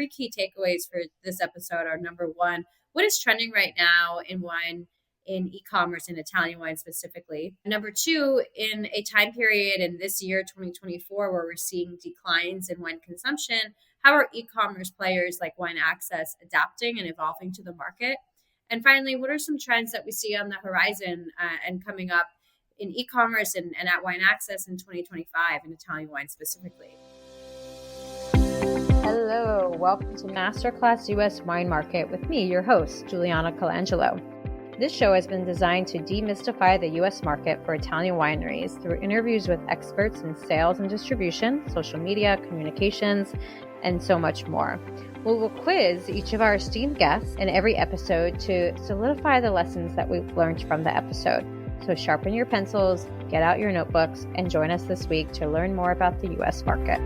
Three key takeaways for this episode are: number one, what is trending right now in wine, in e-commerce, in Italian wine specifically? Number two, in a time period in this year, 2024, where we're seeing declines in wine consumption, how are e-commerce players like Wine Access adapting and evolving to the market? And finally, what are some trends that we see on the horizon and coming up in e-commerce and at Wine Access in 2025 in Italian wine specifically? Hello, welcome to Masterclass US Wine Market with me, your host, Juliana Colangelo. This show has been designed to demystify the US market for Italian wineries through interviews with experts in sales and distribution, social media, communications, and so much more. We will quiz each of our esteemed guests in every episode to solidify the lessons that we've learned from the episode. So sharpen your pencils, get out your notebooks, and join us this week to learn more about the US market.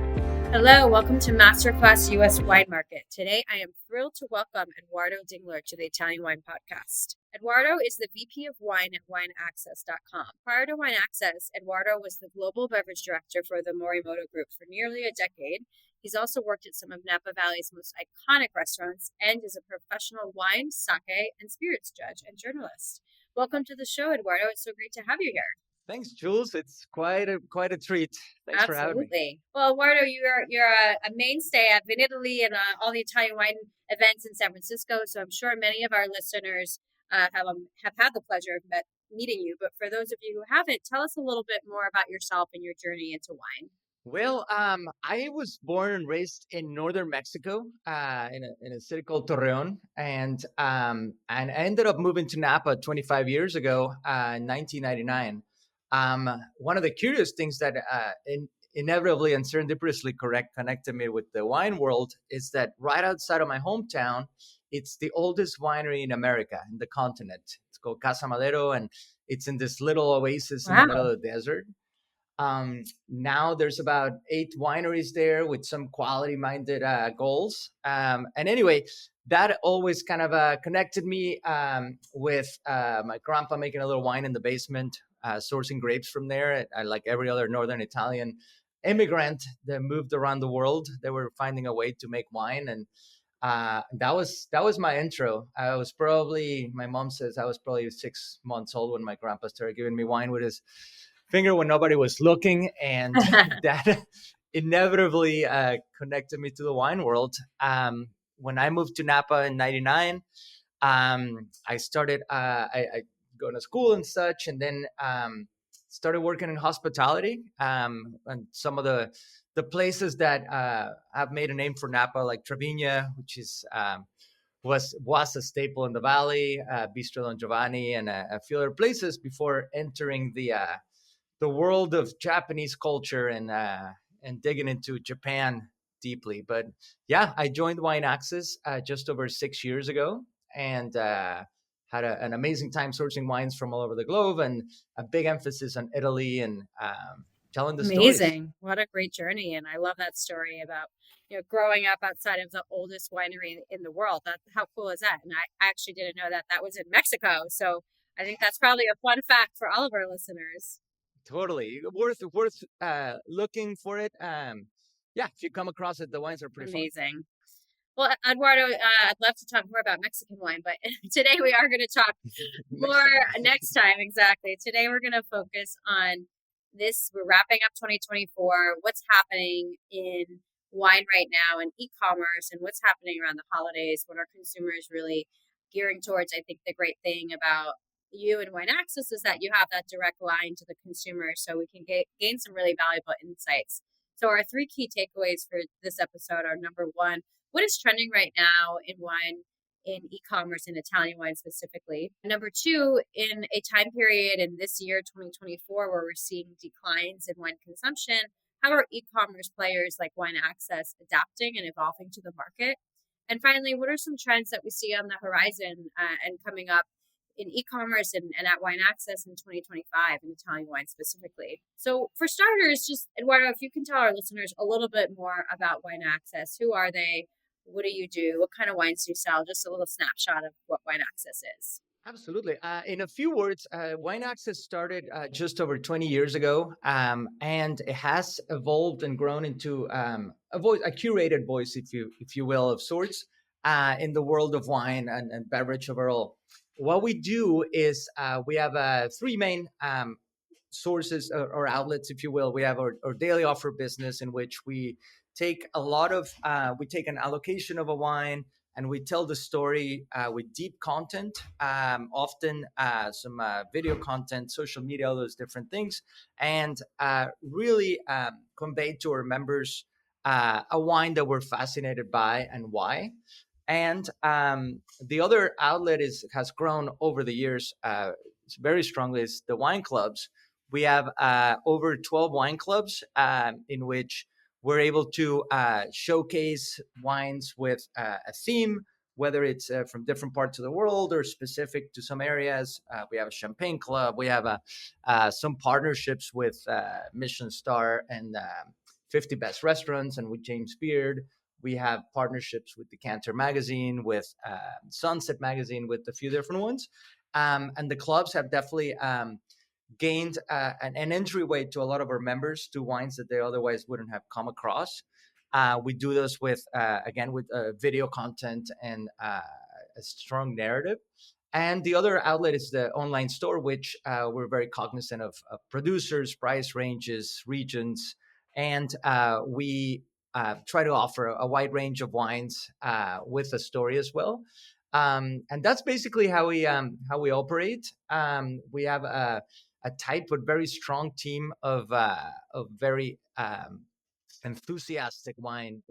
Hello, welcome to Masterclass US Wine Market. Today, I am thrilled to welcome Eduardo Dingler to the Italian Wine Podcast. Eduardo is the VP of Wine at WineAccess.com. Prior to Wine Access, Eduardo was the Global Beverage Director for the Morimoto Group for nearly a decade. He's also worked at some of Napa Valley's most iconic restaurants and is a professional wine, sake, and spirits judge and journalist. Welcome to the show, Eduardo. It's so great to have you here. Thanks, Jules. It's quite a treat. Thanks for having me. Absolutely. Well, Eduardo, you're a mainstay. I've been in Italy and all the Italian wine events in San Francisco, so I'm sure many of our listeners have had the pleasure of meeting you. But for those of you who haven't, tell us a little bit more about yourself and your journey into wine. Well, I was born and raised in northern Mexico, in a city called Torreon, and I ended up moving to Napa 25 years ago, in 1999. One of the curious things that inevitably and serendipitously connected me with the wine world is that right outside of my hometown, it's the oldest winery in America, in the continent. It's called Casa Madero, and it's in this little oasis in the middle of the desert. Now there's about 8 wineries there with some quality-minded goals. And anyway, that always kind of connected me with my grandpa making a little wine in the basement, sourcing grapes from there. I, like every other Northern Italian immigrant that moved around the world, they were finding a way to make wine. And that was my intro. My mom says I was probably 6 months old when my grandpa started giving me wine with his finger when nobody was looking. And that inevitably connected me to the wine world. When I moved to Napa in 99, I started going to school and such, and then started working in hospitality. And some of the places that have made a name for Napa, like Treviño, which is was a staple in the valley, Bistro Don Giovanni, and a few other places before entering the world of Japanese culture and digging into Japan deeply. But yeah, I joined Wine Access just over 6 years ago, and had an amazing time sourcing wines from all over the globe, and a big emphasis on Italy and telling the stories. Amazing. What a great journey. And I love that story about, growing up outside of the oldest winery in the world. How cool is that? And I actually didn't know that was in Mexico. So I think that's probably a fun fact for all of our listeners. Totally. Worth looking for it. Yeah, if you come across it, the wines are pretty amazing. Fun. Well, Eduardo, I'd love to talk more about Mexican wine, but today we are going to talk more next time. Exactly. Today we're going to focus on this. We're wrapping up 2024. What's happening in wine right now in e-commerce, and what's happening around the holidays? What are consumers really gearing towards? I think the great thing about you and Wine Access is that you have that direct line to the consumer, so we can gain some really valuable insights. So our 3 key takeaways for this episode are: number one, what is trending right now in wine, in e-commerce, in Italian wine specifically? Number two, in a time period in this year, 2024, where we're seeing declines in wine consumption, how are e-commerce players like Wine Access adapting and evolving to the market? And finally, what are some trends that we see on the horizon and coming up in e-commerce and at Wine Access in 2025 in Italian wine specifically? So for starters, just Eduardo, if you can tell our listeners a little bit more about Wine Access. Who are they? What do you do? What kind of wines do you sell? Just a little snapshot of what Wine Access is. Absolutely. In a few words, Wine Access started just over 20 years ago, and it has evolved and grown into a curated voice, if you will, of sorts, in the world of wine and beverage overall. What we do is we have three main sources or outlets, if you will. We have our daily offer business, in which we take we take an allocation of a wine and we tell the story with deep content, often some video content, social media, all those different things, and really convey to our members a wine that we're fascinated by and why. And the other outlet has grown over the years very strongly, is the wine clubs. We have over 12 wine clubs in which we're able to showcase wines with a theme, whether it's from different parts of the world or specific to some areas. We have a champagne club. We have some partnerships with Michelin Star and 50 Best Restaurants and with James Beard. We have partnerships with Decanter Magazine, with Sunset Magazine, with a few different ones. And the clubs have definitely gained an entryway to a lot of our members to wines that they otherwise wouldn't have come across. We do this with, again, with video content and a strong narrative. And the other outlet is the online store, which we're very cognizant of producers, price ranges, regions, and we try to offer a wide range of wines with a story as well. And that's basically how we operate. We have a tight but very strong team of very enthusiastic wine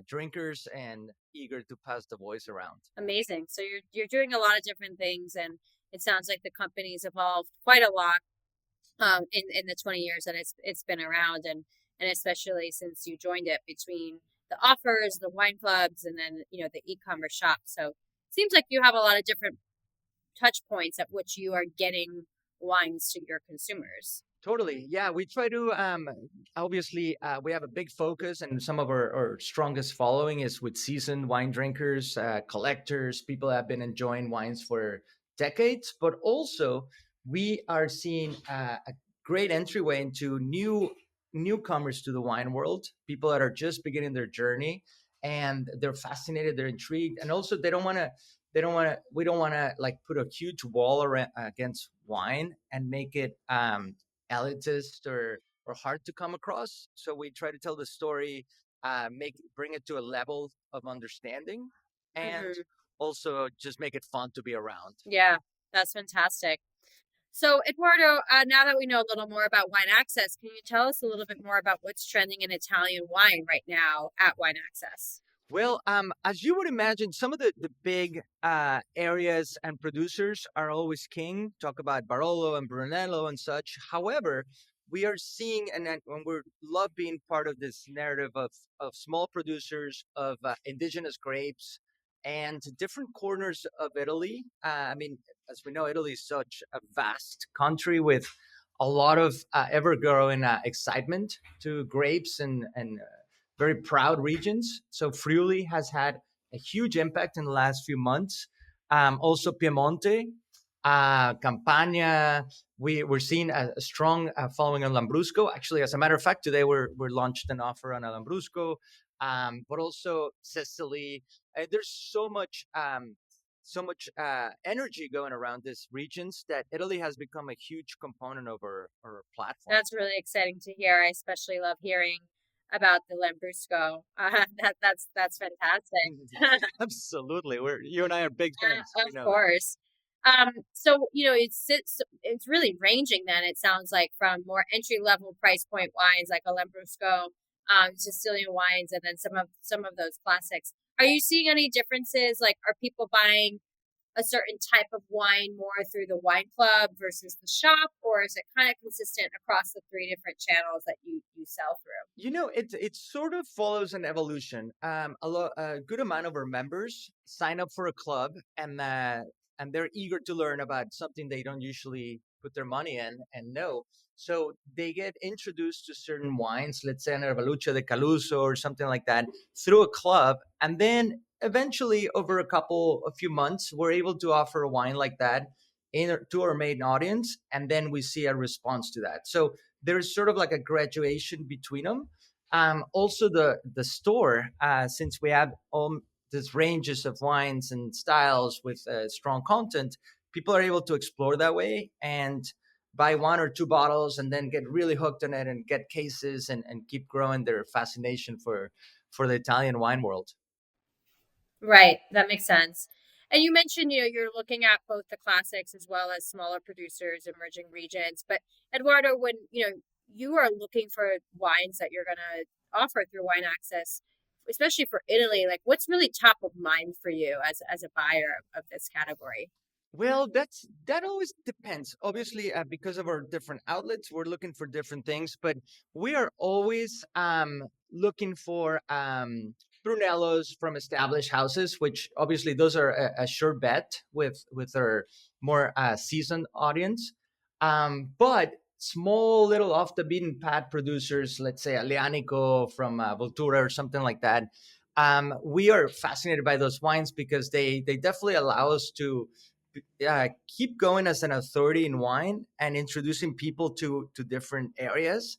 drinkers and eager to pass the voice around. Amazing. So you're doing a lot of different things, and it sounds like the company's evolved quite a lot in the 20 years that it's been around, and especially since you joined it, between the offers, the wine clubs, and then the e-commerce shop. So it seems like you have a lot of different touch points at which you are getting wines to your consumers. Totally. Yeah, we try to obviously we have a big focus, and some of our strongest following is with seasoned wine drinkers, collectors, people that have been enjoying wines for decades. But also, we are seeing a great entryway into newcomers to the wine world, people that are just beginning their journey, and they're fascinated, they're intrigued, and also we don't want to like put a huge wall against wine and make it elitist or hard to come across. So we try to tell the story, bring it to a level of understanding, and also just make it fun to be around. Yeah, that's fantastic. So, Eduardo, now that we know a little more about Wine Access, can you tell us a little bit more about what's trending in Italian wine right now at Wine Access? Well, as you would imagine, some of the big areas and producers are always king. Talk about Barolo and Brunello and such. However, we are seeing, and we love being part of this narrative of small producers, of indigenous grapes, and different corners of Italy. I mean, as we know, Italy is such a vast country with a lot of ever-growing excitement to grapes and very proud regions. So Friuli has had a huge impact in the last few months. Also Piemonte, Campania. We're seeing a strong following on Lambrusco. Actually, as a matter of fact, today we're launched an offer on a Lambrusco, but also Sicily. There's so much energy going around these regions that Italy has become a huge component of our platform. That's really exciting to hear. I especially love hearing about the Lambrusco. That's fantastic. Absolutely, you and I are big fans. Of course. So it's really ranging. Then it sounds like from more entry level price point wines like a Lambrusco, Sicilian wines, and then some of those classics. Are you seeing any differences? Like, are people buying a certain type of wine more through the wine club versus the shop, or is it kind of consistent across the three different channels that you sell through? It sort of follows an evolution. A good amount of our members sign up for a club, and they're eager to learn about something they don't usually put their money in and know. So they get introduced to certain wines, let's say an Herbalucha de Caluso or something like that, through a club, and then eventually, over a few months, we're able to offer a wine like that to our main audience, and then we see a response to that. So there's sort of like a graduation between them. Also, the store, since we have all these ranges of wines and styles with strong content, people are able to explore that way and buy one or two bottles and then get really hooked on it and get cases and keep growing their fascination for the Italian wine world. Right. That makes sense. And you mentioned, you're looking at both the classics as well as smaller producers, emerging regions. But Eduardo, when, you are looking for wines that you're going to offer through Wine Access, especially for Italy, like what's really top of mind for you as a buyer of this category? Well, that always depends. Obviously, because of our different outlets, we're looking for different things, but we are always looking for Brunellos from established houses, which obviously those are a sure bet with our more seasoned audience. But small little off the beaten path producers, let's say Alianico from Voltura or something like that. We are fascinated by those wines because they definitely allow us to keep going as an authority in wine and introducing people to different areas,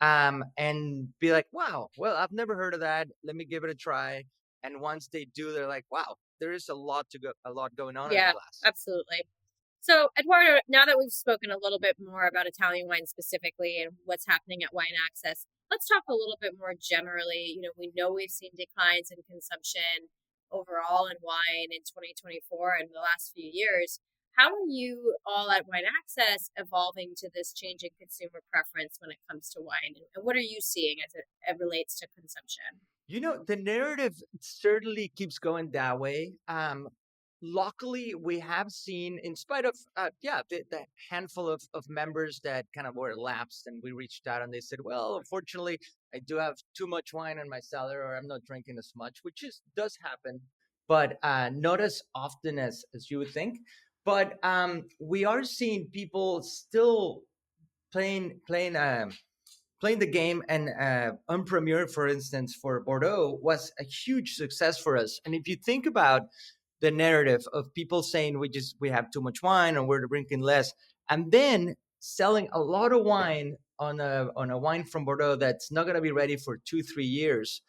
and be like, wow, well, I've never heard of that, let me give it a try. And once they do, they're like, wow, there is a lot going on in a Yeah, glass. absolutely. So, Eduardo, now that we've spoken a little bit more about Italian wine specifically and what's happening at Wine Access, let's talk a little bit more generally. We know we've seen declines in consumption overall in wine in 2024 and the last few years. How are you all at Wine Access evolving to this changing consumer preference when it comes to wine? And what are you seeing as it relates to consumption? The narrative certainly keeps going that way. Luckily, we have seen, in spite of, the handful of members that kind of were lapsed, and we reached out and they said, well, unfortunately, I do have too much wine in my cellar, or I'm not drinking as much, which does happen, but not as often as you would think. But we are seeing people still playing the game, and on Premier, for instance, for Bordeaux was a huge success for us. And if you think about the narrative of people saying we have too much wine and we're drinking less, and then selling a lot of wine on a wine from Bordeaux that's not going to be ready for 2-3 years,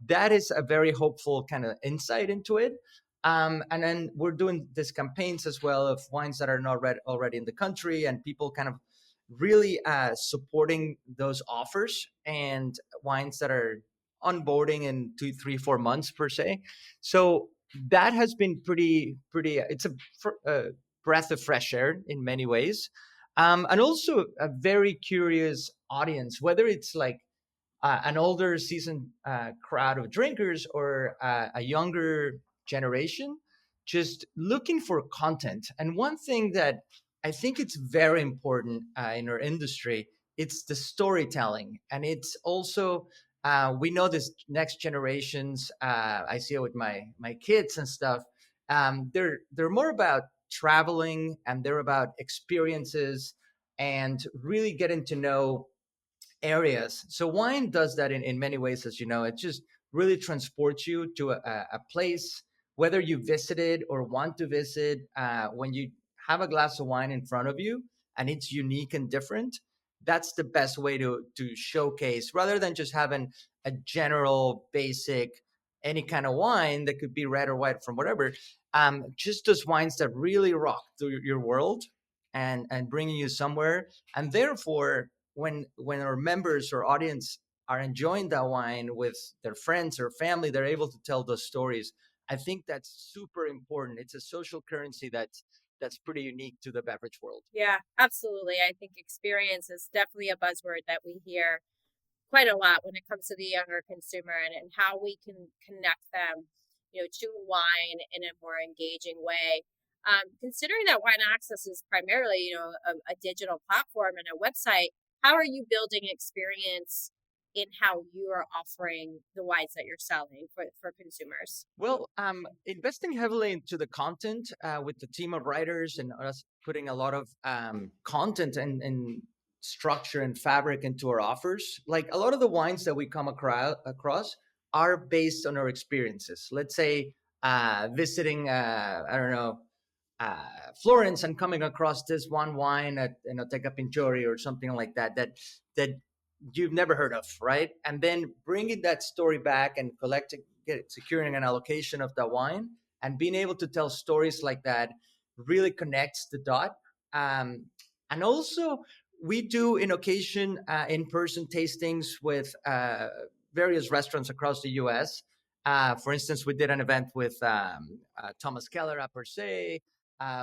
that is a very hopeful kind of insight into it. And then we're doing these campaigns as well of wines that are not already in the country, and people kind of really supporting those offers and wines that are onboarding in 2, 3, 4 months per se. So that has been pretty. It's a breath of fresh air in many ways, and also a very curious audience, whether it's like an older seasoned crowd of drinkers or a younger generation just looking for content. And one thing that I think it's very important in our industry, it's the storytelling. And it's also we know this next generations, I see it with my kids and stuff, they're more about traveling, and they're about experiences and really getting to know areas. So wine does that in many ways, as you know. It just really transports you to a place, whether you visited or want to visit. When you have a glass of wine in front of you and it's unique and different, that's the best way to showcase, rather than just having a general basic any kind of wine that could be red or white from whatever. Just those wines that really rock through your world and bringing you somewhere. And therefore, when our members or audience are enjoying that wine with their friends or family, they're able to tell those stories. I think that's super important. It's a social currency that's pretty unique to the beverage world. Yeah, absolutely. I think experience is definitely a buzzword that we hear quite a lot when it comes to the younger consumer, and how we can connect them, to wine in a more engaging way. Considering that Wine Access is primarily, a digital platform and a website, how are you building experience in how you are offering the wines that you're selling for consumers? Well, investing heavily into the content with the team of writers, and us putting a lot of content and structure and fabric into our offers. Like a lot of the wines that we come across are based on our experiences. Let's say visiting, I don't know, Florence and coming across this one wine at Enoteca Pinchori or something like that you've never heard of, right? And then bringing that story back and securing an allocation of that wine and being able to tell stories like that really connects the dot. And also, we do in occasion in-person tastings with various restaurants across the U.S. For instance, we did an event with Thomas Keller at Per Se.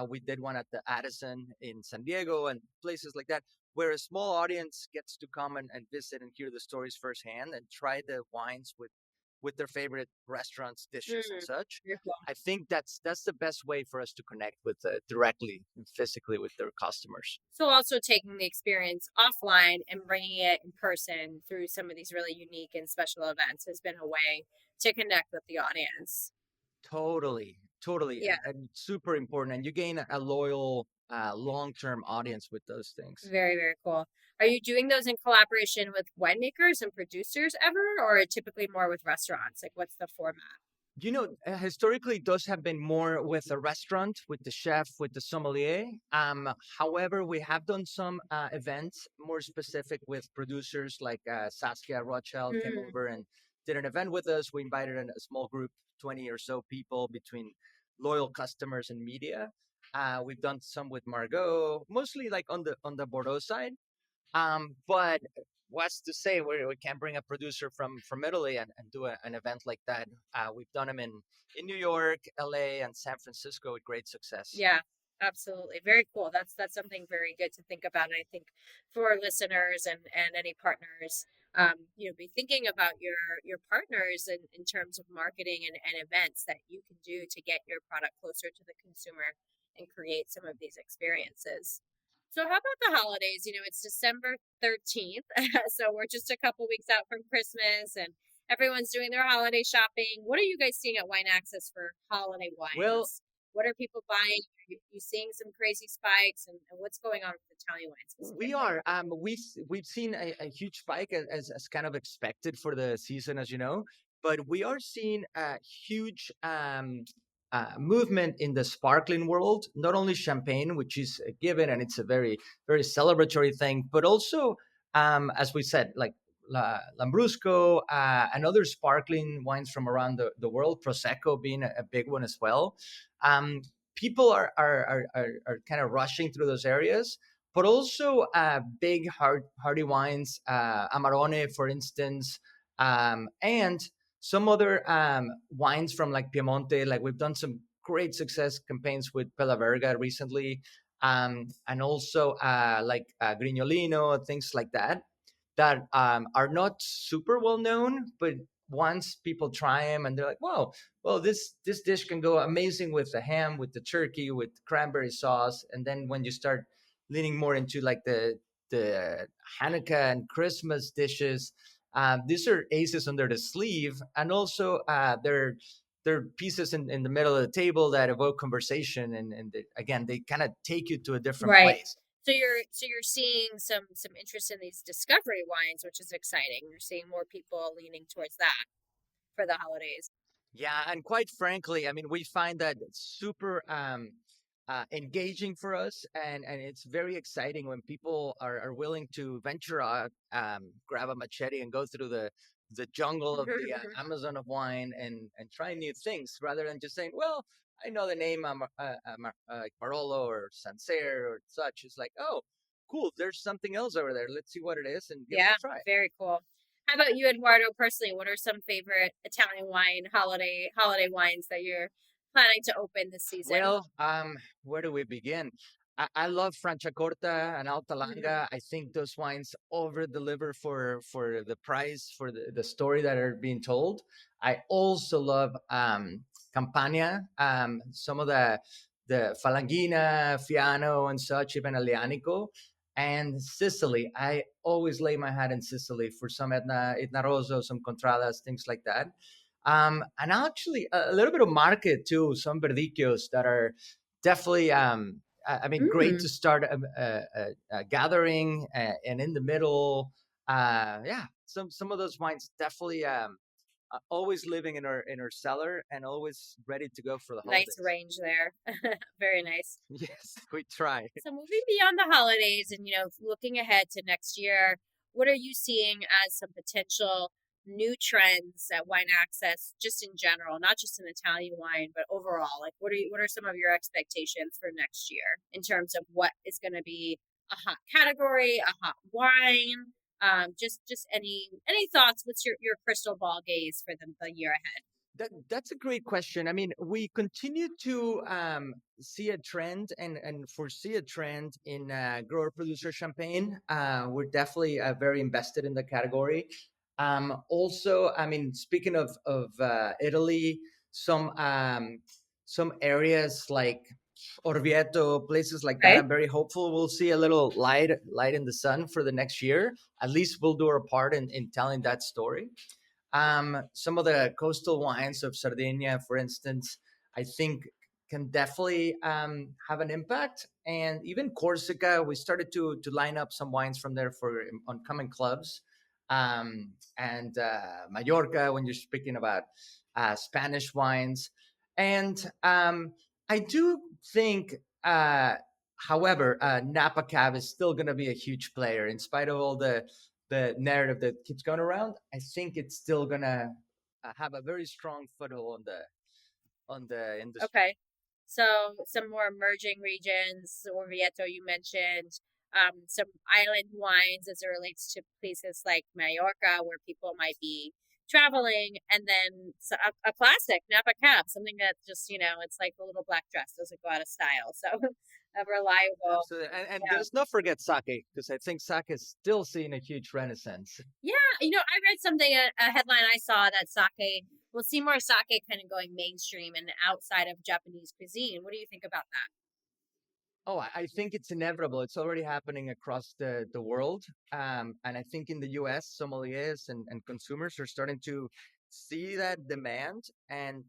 We did one at the Addison in San Diego and places like that, where a small audience gets to come and visit and hear the stories firsthand and try the wines with their favorite restaurants, dishes, and such. Beautiful. I think that's the best way for us to connect with directly and physically with their customers. So also taking the experience offline and bringing it in person through some of these really unique and special events has been a way to connect with the audience. Totally, Yeah. and super important. And you gain a loyal, long-term audience with those things. Very, very cool. Are you doing those in collaboration with winemakers and producers ever, or typically more with restaurants? Like, what's the format? Historically, those have been more with a restaurant, with the chef, with the sommelier. However, we have done some events more specific with producers, like Saskia Rothschild came over and did an event with us. We invited a small group, 20 or so people between loyal customers and media. We've done some with Margot, mostly like on the Bordeaux side. But what's to say we can't bring a producer from Italy and do an event like that? We've done them in New York, LA, and San Francisco with great success. Yeah, absolutely. Very cool. That's something very good to think about. And I think for listeners and any partners, be thinking about your partners in terms of marketing and events that you can do to get your product closer to the consumer and create some of these experiences. So how about the holidays? It's December 13th. So we're just a couple weeks out from Christmas and everyone's doing their holiday shopping. What are you guys seeing at Wine Access for holiday wines? Well, what are people buying? Are you seeing some crazy spikes, and what's going on with Italian wines? we are. We've seen a huge spike as kind of expected for the season, as you know, but we are seeing a huge movement in the sparkling world. Not only champagne, which is a given and it's a very very celebratory thing, but also, as we said, like Lambrusco and other sparkling wines from around the world. Prosecco being a big one as well. People are kind of rushing through those areas, but also big hearty wines, Amarone, for instance, and some other wines from like Piemonte. Like we've done some great success campaigns with Pella Verga recently, and also like Grignolino, things like that are not super well known, but once people try them and they're like, "Wow, well, this dish can go amazing with the ham, with the turkey, with cranberry sauce." And then when you start leaning more into like the Hanukkah and Christmas dishes, these are aces under the sleeve, and also they're pieces in the middle of the table that evoke conversation, and again, they kind of take you to a different place. So you're seeing some interest in these discovery wines, which is exciting. You're seeing more people leaning towards that for the holidays. Yeah, and quite frankly, I mean, we find that it's super engaging for us, and it's very exciting when people are willing to venture out, grab a machete, and go through the jungle of the Amazon of wine and try new things rather than just saying, "Well, I know the name Barolo or Sancerre or such." It's like, "Oh, cool, there's something else over there. Let's see what it is and give it a try." Very cool. How about you, Eduardo, personally? What are some favorite Italian wine holiday wines that you're planning to open this season? Well, where do we begin? I love Franciacorta and Alta Langa. I think those wines over deliver for the price, for the story that are being told. I also love Campania, some of the Falangina, Fiano, and such, even Alianico. And Sicily, I always lay my hat in Sicily for some Etna Rosso, some Contradas, things like that. And actually a little bit of market too, some verdicchios that are definitely, I mean, great to start a gathering and in the middle. Yeah, some of those wines definitely always living in our cellar and always ready to go for the Nice holidays. range there. Very nice. Yes, we try. So moving beyond the holidays and, looking ahead to next year, what are you seeing as some potential new trends at Wine Access, just in general, not just in Italian wine, but overall? Like, what are some of your expectations for next year in terms of what is going to be a hot category, a hot wine? Just any thoughts? What's your crystal ball gaze for the year ahead? That's a great question. I mean, we continue to see a trend and foresee a trend in grower producer champagne. We're definitely very invested in the category. Also, I mean, speaking of Italy, some areas like Orvieto, places like that, Okay. I'm very hopeful we'll see a little light in the sun for the next year. At least we'll do our part in telling that story. Some of the coastal wines of Sardinia, for instance, I think can definitely have an impact. And even Corsica, we started to line up some wines from there for oncoming clubs. And Mallorca, when you're speaking about Spanish wines. And I do think, however, Napa Cab is still going to be a huge player in spite of all the narrative that keeps going around. I think it's still gonna have a very strong foothold on the industry. Okay. So some more emerging regions, Orvieto you mentioned, some island wines as it relates to places like Mallorca where people might be traveling, and then a classic Napa Cab, something that just it's like a little black dress, doesn't go out of style. So a reliable. Absolutely, and Yeah. let's not forget sake, because I think sake is still seeing a huge renaissance. Yeah, I read something, a headline I saw that sake, we'll see more sake kind of going mainstream and outside of Japanese cuisine. What do you think about that? Oh, I think it's inevitable. It's already happening across the world. And I think in the US, sommeliers and consumers are starting to see that demand and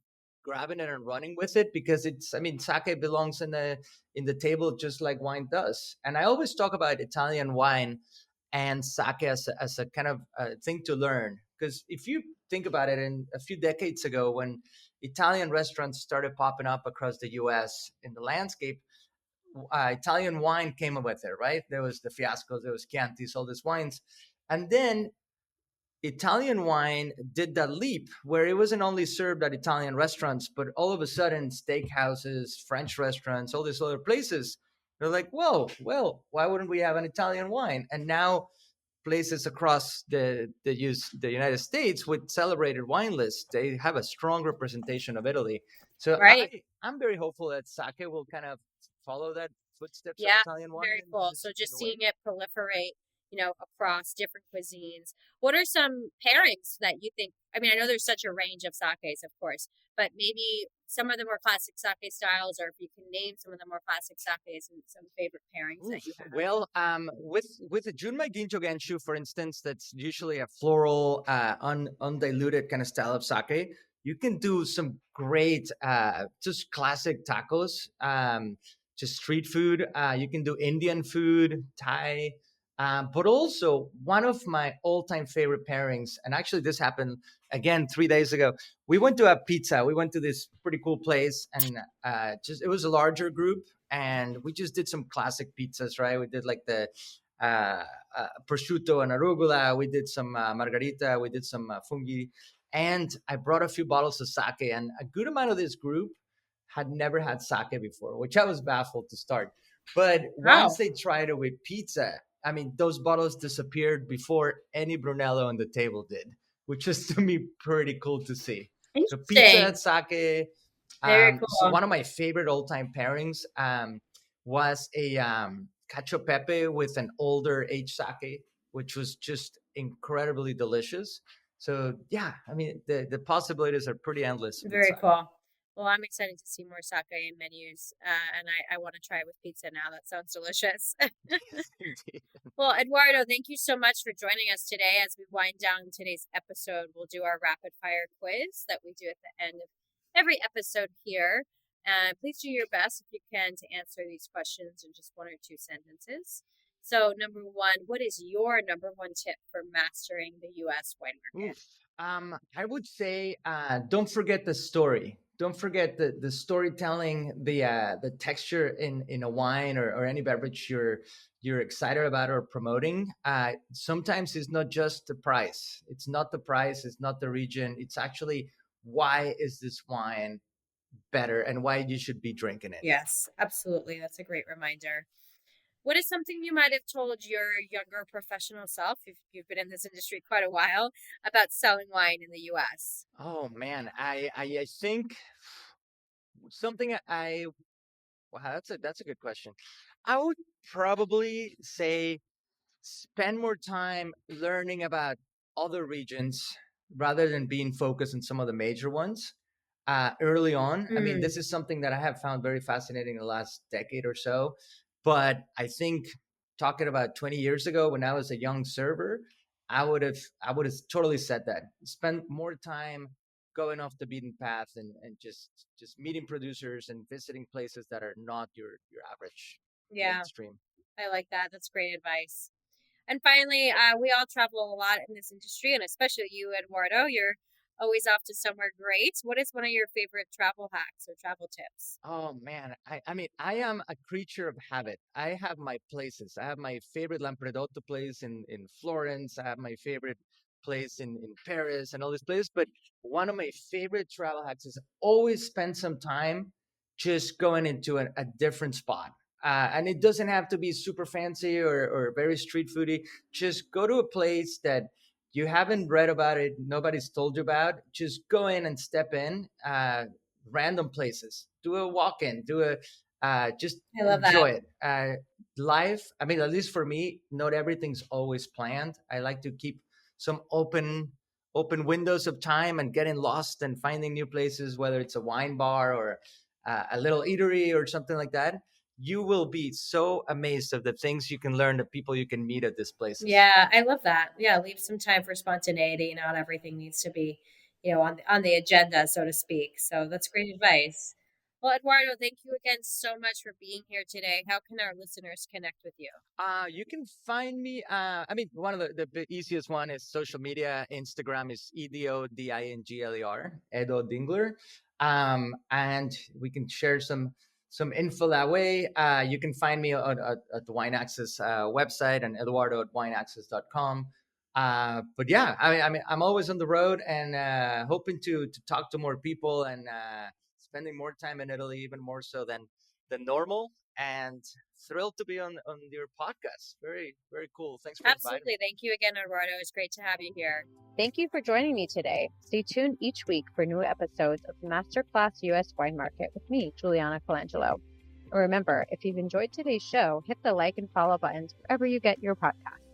grabbing it and running with it, because I mean, sake belongs in the table just like wine does. And I always talk about Italian wine and sake as a kind of thing to learn. Because if you think about it, in a few decades ago, when Italian restaurants started popping up across the US in the landscape, Italian wine came with it, right? There was the Fiascos, there was Chiantis, all these wines. And then Italian wine did that leap where it wasn't only served at Italian restaurants, but all of a sudden, steakhouses, French restaurants, all these other places, they're like, whoa, well, why wouldn't we have an Italian wine? And now places across the United States with celebrated wine lists, they have a strong representation of Italy. So Right. I'm very hopeful that sake will kind of follow that footsteps of Yeah, Italian wine. very cool. So just seeing it proliferate, across different cuisines. What are some pairings that you think? I mean, I know there's such a range of sakes, of course, but maybe some of the more classic sake styles, or if you can name some of the more classic sakes and some favorite pairings that you have. Well, with the Junmai Ginjo Genshu, for instance, that's usually a floral, undiluted kind of style of sake. You can do some great, just classic tacos, just street food. You can do Indian food, Thai, but also one of my all-time favorite pairings. And actually, this happened again 3 days ago. We went to a pizza. We went to this pretty cool place, and it was a larger group, and we just did some classic pizzas, right? We did like the prosciutto and arugula. We did some margarita. We did some fungi, and I brought a few bottles of sake. And a good amount of this group had never had sake before, which I was baffled to start. But once they tried it with pizza, I mean, those bottles disappeared before any Brunello on the table did, which is to me pretty cool to see. So pizza and sake. Very cool. So one of my favorite all-time pairings was a cacio pepe with an older aged sake, which was just incredibly delicious. So yeah, I mean, the possibilities are pretty endless. Very cool. Well, I'm excited to see more sake in menus, and I want to try it with pizza now. That sounds delicious. Well, Eduardo, thank you so much for joining us today. As we wind down today's episode, we'll do our rapid fire quiz that we do at the end of every episode here. Please do your best, if you can, to answer these questions in just 1 or 2 sentences. So, number one, what is your number one tip for mastering the U.S. wine market? I would say don't forget the story. Don't forget the storytelling, the texture in a wine or any beverage you're excited about or promoting. Sometimes it's not just the price. It's not the price. It's not the region. It's actually why is this wine better and why you should be drinking it. Yes, absolutely. That's a great reminder. What is something you might have told your younger professional self, if you've been in this industry quite a while, about selling wine in the US? Oh man, I think something I wow, that's a good question. I would probably say spend more time learning about other regions rather than being focused on some of the major ones early on. I mean, Mm, this is something that I have found very fascinating in the last decade or so. But I think talking about 20 years ago when I was a young server, I would have totally said that. Spend more time going off the beaten path and just meeting producers and visiting places that are not your average yeah, mainstream. I like that. That's great advice. And finally, we all travel a lot in this industry, and especially you, Eduardo. You're always off to somewhere great. What is one of your favorite travel hacks or travel tips? Oh man, I mean, I am a creature of habit. I have my places. I have my favorite Lampredotto place in Florence. I have my favorite place in Paris and all these places. But one of my favorite travel hacks is always spend some time just going into a different spot. And it doesn't have to be super fancy or very street foody. Just go to a place that you haven't read about it, nobody's told you about. Just go in and step in. Random places. Do a walk in. Do a just I love that. enjoy it. Life. I mean, at least for me, not everything's always planned. I like to keep some open windows of time and getting lost and finding new places, whether it's a wine bar or a little eatery or something like that. You will be so amazed of the things you can learn, the people you can meet at these places. Yeah, I love that. Yeah, leave some time for spontaneity. Not everything needs to be, on the agenda, so to speak. So that's great advice. Well, Eduardo, thank you again so much for being here today. How can our listeners connect with you? You can find me. I mean, one of the easiest one is social media. Instagram is EDODINGLER, Edo Dingler. And we can share some info that way. You can find me at the Wine Access website and Eduardo at wineaccess.com. But yeah, I mean, I'm always on the road and hoping to talk to more people and spending more time in Italy, even more so than normal. And thrilled to be on your podcast. Very, very cool. Thanks for inviting me. Absolutely. Thank you again, Eduardo. It's great to have you here. Thank you for joining me today. Stay tuned each week for new episodes of the Masterclass US Wine Market with me, Juliana Colangelo. And remember, if you've enjoyed today's show, hit the like and follow buttons wherever you get your podcasts.